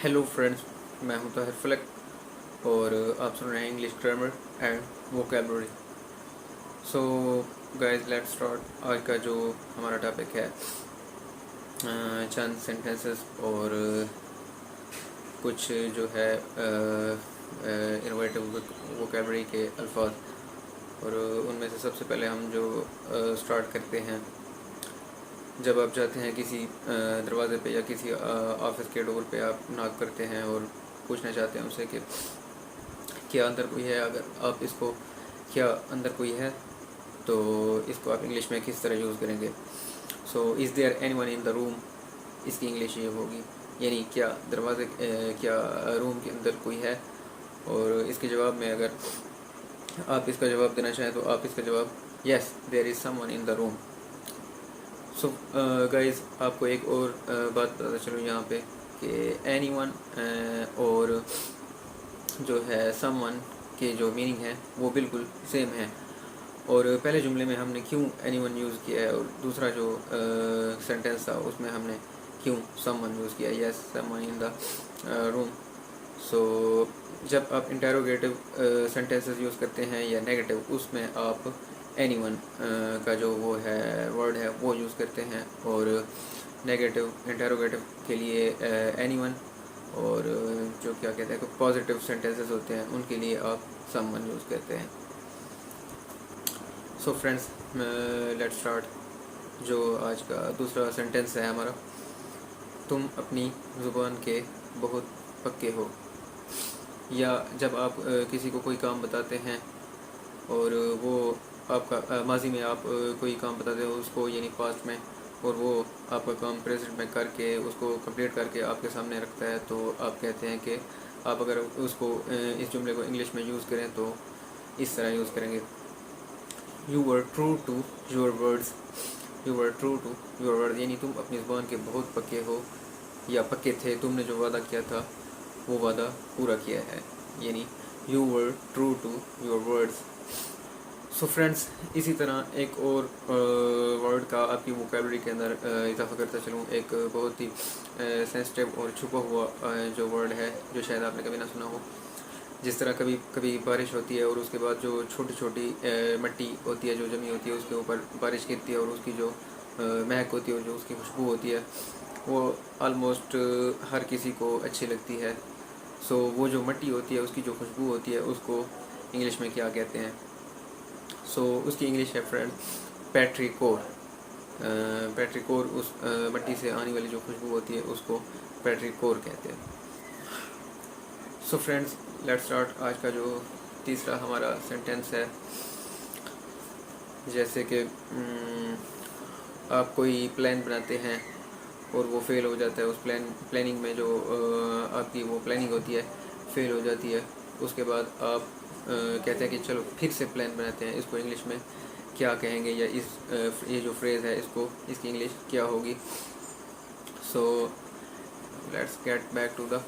Hello friends, मैं हूं ताहिर फलक और आप सुन रहे हैं English grammar and vocabulary. So guys, let's start. आज का जो हमारा टॉपिक है चंद सेंटेंसेस और कुछ जो है इनोवेटिव वोकेबलरी के अल्फाज, और उनमें से सबसे पहले हम जो स्टार्ट करते हैं, जब आप जाते हैं किसी दरवाज़े पे या किसी ऑफिस के डोर पे, आप नॉक करते हैं और पूछना चाहते हैं उनसे कि क्या अंदर कोई है। अगर आप इसको क्या अंदर कोई है तो इसको आप इंग्लिश में किस तरह यूज़ करेंगे। So is there anyone in the room, इसकी इंग्लिश ये होगी, यानी क्या दरवाजे क्या रूम के अंदर कोई है। और इसके जवाब में अगर आप इसका जवाब देना चाहें तो आप इसका जवाब yes there is someone in the room. So guys, आपको एक और बात पता चलो यहाँ पे कि एनीवन और जो है समवन के जो मीनिंग है वो बिल्कुल सेम है। और पहले जुमले में हमने क्यों एनीवन यूज़ किया है, और दूसरा जो सेंटेंस था उसमें हमने क्यों समवन यूज़ किया, yes someone in the room. So जब आप इंटेरोगेटिव सेंटेंसेस यूज़ करते हैं या नेगेटिव, उसमें आप एनीवन का जो वो है वर्ड है वो यूज़ करते हैं, और नेगेटिव इंटेरोगेटिव के लिए एनीवन, और जो क्या कहते हैं पॉजिटिव सेंटेंसेस होते हैं उनके लिए आप समवन यूज़ करते हैं। So friends, let's start. जो आज का दूसरा सेंटेंस है हमारा, तुम अपनी ज़ुबान के बहुत पक्के हो। या जब आप किसी को कोई काम बताते हैं और वो आपका माजी में आप कोई काम बताते हो उसको, यानी पास्ट में, और वो आपका काम प्रेजेंट में करके उसको कंप्लीट करके आपके सामने रखता है, तो आप कहते हैं कि आप अगर उसको इस जुमले को इंग्लिश में यूज़ करें तो इस तरह यूज़ करेंगे, you were true to your words. You were true to your word, यानी तुम अपनी ज़ुबान के बहुत पक्के हो या पक्के थे, तुमने जो वादा किया था वो वादा पूरा किया है, यानी you were true to your words. So friends, इसी तरह एक और वर्ड का आपकी वोकेबलरी के अंदर इजाफा करता चलूँ। एक बहुत ही सेंसिटिव और छुपा हुआ जो वर्ड है, जो शायद आपने कभी ना सुना हो। जिस तरह कभी कभी बारिश होती है और उसके बाद जो छोटी छोटी मिट्टी होती है जो जमी होती है, उसके ऊपर बारिश गिरती है और उसकी जो महक होती है और जो उसकी खुशबू होती है वो ऑलमोस्ट हर किसी को अच्छी लगती है। सो वो जो मिट्टी होती है उसकी जो खुशबू होती है उसको इंग्लिश में क्या कहते हैं। सो उसकी इंग्लिश है फ्रेंड पेट्रिकोर। पेट्रिकोर, उस मिट्टी से आने वाली जो खुशबू होती है उसको पेट्रिकोर कहते हैं। So friends, let's start. आज का जो तीसरा हमारा सेंटेंस है, जैसे कि आप कोई प्लान बनाते हैं और वो फेल हो जाता है। उस प्लानिंग में जो आपकी वो प्लानिंग होती है फेल हो जाती है, उसके बाद आप कहते हैं कि चलो फिर से प्लान बनाते हैं। इसको इंग्लिश में क्या कहेंगे, या ये जो फ्रेज़ है इसकी इंग्लिश क्या होगी। So let's get back to the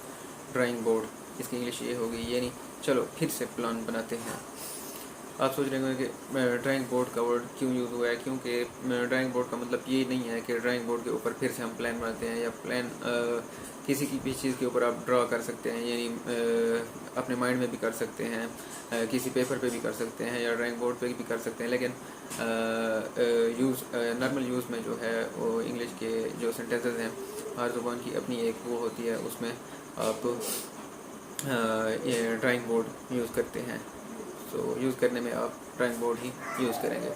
drawing board. इसकी इंग्लिश ये होगी, यानी चलो फिर से प्लान बनाते हैं। आप सोच रहे होंगे कि ड्राइंग बोर्ड का वर्ड क्यों यूज़ हुआ है, क्योंकि ड्राइंग बोर्ड का मतलब ये नहीं है कि ड्राइंग बोर्ड के ऊपर फिर से हम प्लान बनाते हैं, या प्लान किसी की भी चीज़ के ऊपर आप ड्रा कर सकते हैं, यानी अपने माइंड में भी कर सकते हैं, किसी पेपर पे भी कर सकते हैं, या ड्राइंग बोर्ड पे भी कर सकते हैं। लेकिन नॉर्मल यूज़ में जो है वो इंग्लिश के जो सेंटेंसेस हैं, हर ज़ुबान की अपनी एक वो होती है, उसमें आप ये ड्राइंग बोर्ड यूज़ करते हैं। सो यूज़ करने में आप ड्राइंग बोर्ड ही यूज़ करेंगे।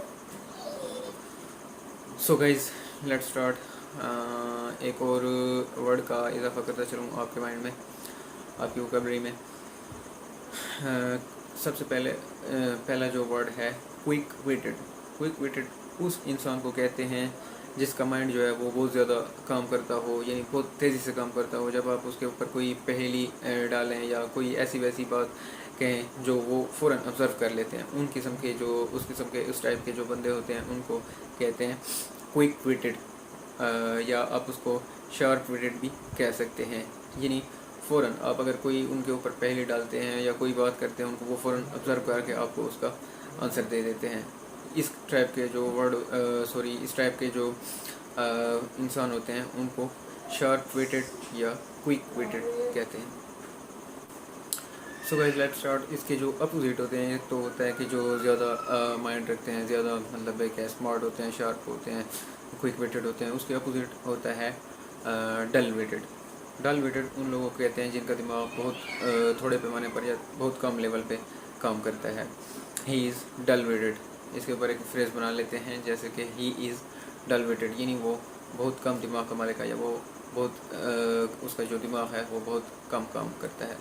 So guys, let's start. एक और वर्ड का इजाफा करता चलूँ आपके माइंड में, आपकी वोकैबुलरी में। सबसे पहला जो वर्ड है क्विक विटेड। क्विक विटेड उस इंसान को कहते हैं जिसका माइंड जो है वो बहुत ज़्यादा काम करता हो, यानी बहुत तेज़ी से काम करता हो। जब आप उसके ऊपर कोई पहेली डालें या कोई ऐसी वैसी बात कहें जो वो फ़ौरन ऑब्ज़र्व कर लेते हैं, उन किस्म के जो उस टाइप के जो बंदे होते हैं उनको कहते हैं क्विक विटेड, या आप उसको शार्प विटेड भी कह सकते हैं। यानी फ़ौरन आप अगर कोई उनके ऊपर पहेली डालते हैं या कोई बात करते हैं, उनको वो फ़ौरन ऑब्ज़र्व करके आपको उसका आंसर दे देते हैं। इस टाइप के जो इस टाइप के जो इंसान होते हैं उनको शार्प वेटेड या क्विक विटेड कहते हैं। So guys let's start. इसके जो अपोजिट होते हैं तो होता है कि जो ज़्यादा माइंड रखते हैं, ज़्यादा मतलब है क्या स्मार्ट होते हैं, शार्प होते हैं, क्विक विटेड होते हैं, उसके अपोजिट होता है डल विटेड। डल विटेड उन लोगों को कहते हैं जिनका दिमाग बहुत थोड़े पैमाने पर या बहुत कम लेवल पे काम करता है। He is dull witted. इसके ऊपर एक फ्रेज़ बना लेते हैं जैसे कि ही इज़ डल विटेड, यानी वो बहुत कम दिमाग का मालिक है, या वो बहुत उसका जो दिमाग है वो बहुत कम काम करता है।